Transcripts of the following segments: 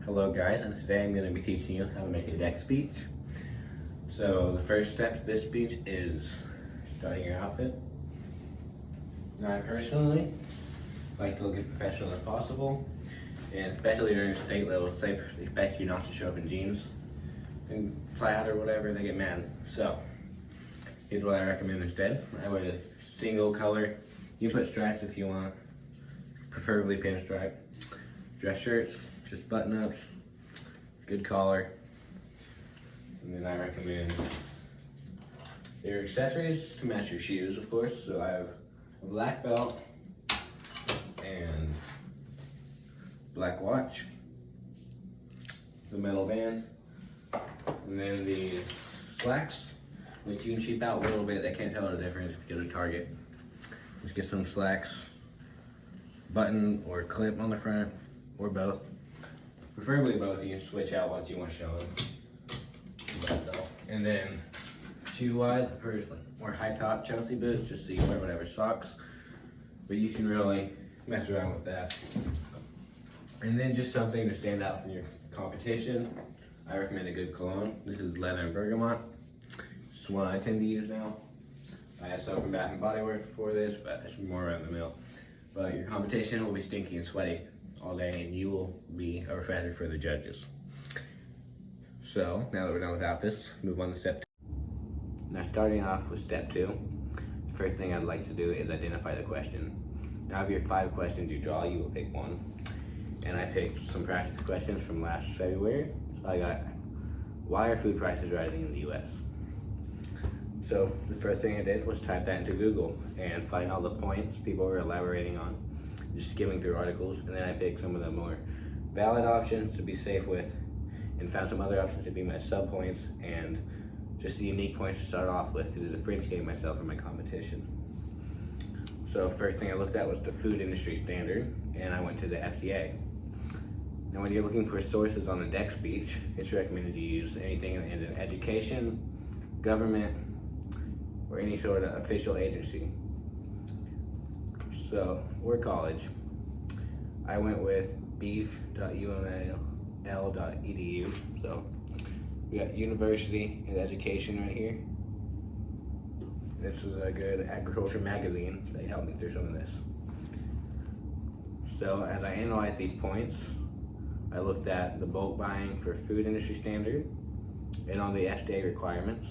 Hello guys, and today I'm going to be teaching you how to make a deck speech. So the first step to this speech is starting your outfit. Now I personally like to look as professional as possible, and especially during state levels, they expect you not to show up in jeans and plaid or whatever, they get mad. So here's what I recommend instead. I wear a single color. You can put stripes if you want, preferably pinstripe. Dress shirts, just button-ups, good collar, and then I recommend your accessories to match your shoes, of course. So I have a black belt and black watch, the metal band, and then the slacks, which you can cheap out a little bit. They can't tell the difference if you go to Target. Just get some slacks, button or clip on the front, or both. Preferably both. You can switch out what you want to show them. And then shoe-wise, I personally wear high-top Chelsea boots just so you can wear whatever socks. But you can really mess around with that. And then just something to stand out from your competition. I recommend a good cologne. This is Leather and Bergamot. It's one I tend to use now. I had soap and Bath and Body Works before this, but it's more around the mill. But your competition will be stinky and sweaty all day, and you will be a refractor for the judges. So now that we're done with outfits, move on to step 2. Now starting off with step 2, the first thing I'd like to do is identify the question. Now of your 5 questions you draw, you will pick one. And I picked some practice questions from last February. So I got, why are food prices rising in the US? So the first thing I did was type that into Google and find all the points people were elaborating on, just skimming through articles, and then I picked some of the more valid options to be safe with, and found some other options to be my sub points, and just the unique points to start off with to differentiate myself from my competition. So first thing I looked at was the food industry standard, and I went to the FDA. Now when you're looking for sources on a deck speech, it's recommended you use anything in education, government, or any sort of official agency. So, or college. I went with beef.unl.edu. So, we got university and education right here. This is a good agriculture magazine. They helped me through some of this. So, as I analyzed these points, I looked at the bulk buying for food industry standard and on the FDA requirements.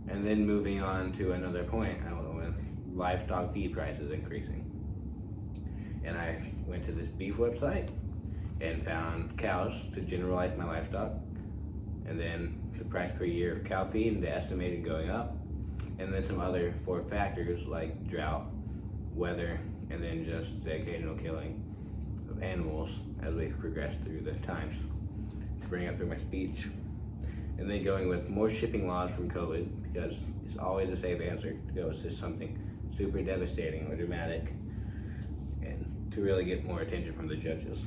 And then moving on to another point, I went with livestock feed prices increasing. And I went to this beef website and found cows to generalize my livestock, and then the price per year of cow feed and the estimated going up, and then some other 4 factors like drought, weather, and then just the occasional killing of animals as we progress through the times to bring up through my speech. And then going with more shipping laws from COVID, because it's always a safe answer to go with just something super devastating or dramatic, and to really get more attention from the judges.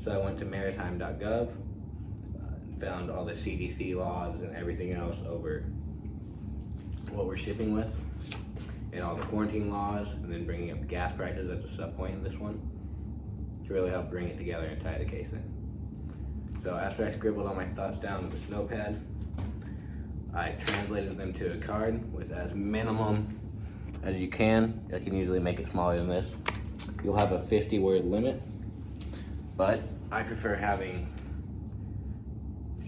So I went to maritime.gov, found all the CDC laws and everything else over what we're shipping with, and all the quarantine laws, and then bringing up the gas prices as a sub point in this one, to really help bring it together and tie the case in. So after I scribbled all my thoughts down with a notepad, I translated them to a card with as minimum as you can. I can usually make it smaller than this. You'll have a 50-word limit, but I prefer having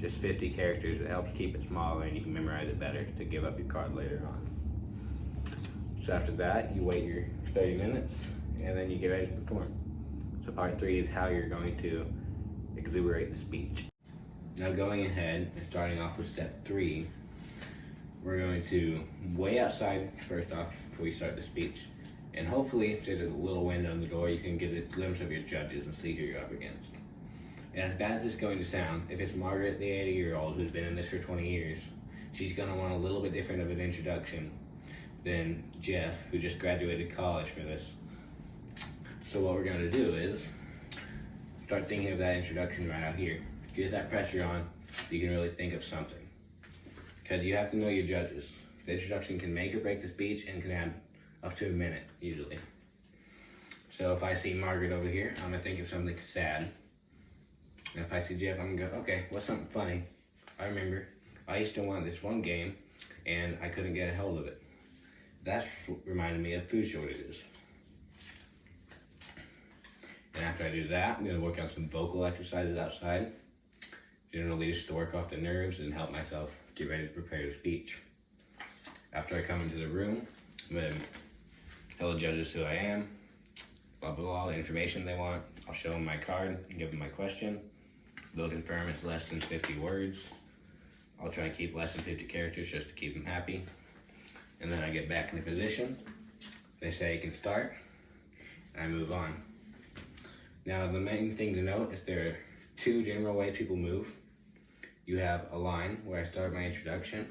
just 50 characters. It helps keep it smaller and you can memorize it better to give up your card later on. So after that, you wait your 30 minutes and then you get ready to perform. So part 3 is how you're going to exuberate the speech. Now going ahead and starting off with step 3, we're going to wait outside first off before you start the speech. And hopefully if there's a little window in the door, you can get a glimpse of your judges and see who you're up against. And as bad as it's going to sound, if it's Margaret, the 80-year-old who's been in this for 20 years, she's gonna want a little bit different of an introduction than Jeff, who just graduated college for this. So what we're gonna do is start thinking of that introduction right out here. Get that pressure on so you can really think of something. Because you have to know your judges. The introduction can make or break the speech and can add up to a minute, usually. So if I see Margaret over here, I'm gonna think of something sad. And if I see Jeff, I'm gonna go, okay, what's something funny? I remember I used to want this one game and I couldn't get a hold of it. That reminded me of food shortages. And after I do that, I'm gonna work on some vocal exercises outside, generally just to work off the nerves and help myself get ready to prepare the speech. After I come into the room, I'm gonna tell the judges who I am, blah, blah, blah, the information they want. I'll show them my card and give them my question. They'll confirm it's less than 50 words. I'll try and keep less than 50 characters just to keep them happy. And then I get back in the position. They say you can start, and I move on. Now the main thing to note is there are two general ways people move. You have a line where I start my introduction,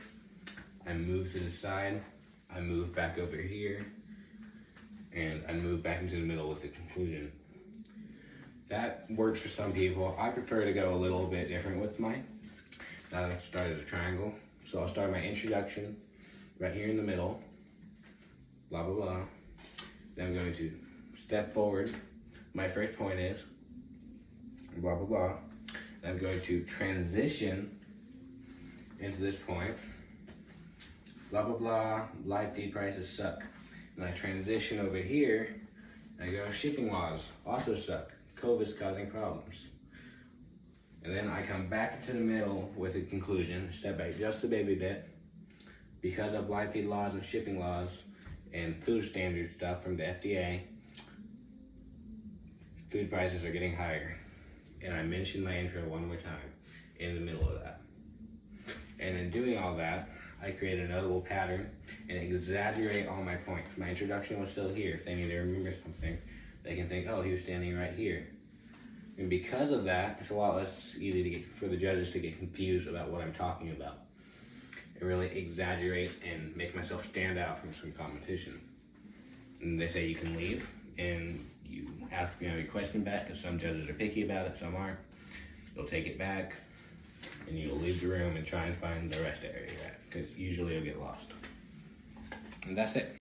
I move to the side, I move back over here, and I move back into the middle with the conclusion. That works for some people. I prefer to go a little bit different with mine. I like to start as a triangle. So I'll start my introduction right here in the middle, blah, blah, blah. Then I'm going to step forward. My first point is, blah, blah, blah. Then I'm going to transition into this point, blah, blah, blah, live feed prices suck. And I transition over here, and I go, shipping laws also suck. COVID's causing problems. And then I come back into the middle with a conclusion, step back just a baby bit. Because of live feed laws and shipping laws and food standard stuff from the FDA, food prices are getting higher. And I mentioned my intro one more time in the middle of that. And in doing all that, I create a notable pattern and exaggerate all my points. My introduction was still here. If they need to remember something, they can think, oh, he was standing right here. And because of that, it's a lot less easy for the judges to get confused about what I'm talking about. I really exaggerate and make myself stand out from some competition. And they say you can leave, and you ask me every question back, because some judges are picky about it, some aren't. You'll take it back, and you'll leave the room and try and find the rest area you're at, because usually you'll get lost. And that's it.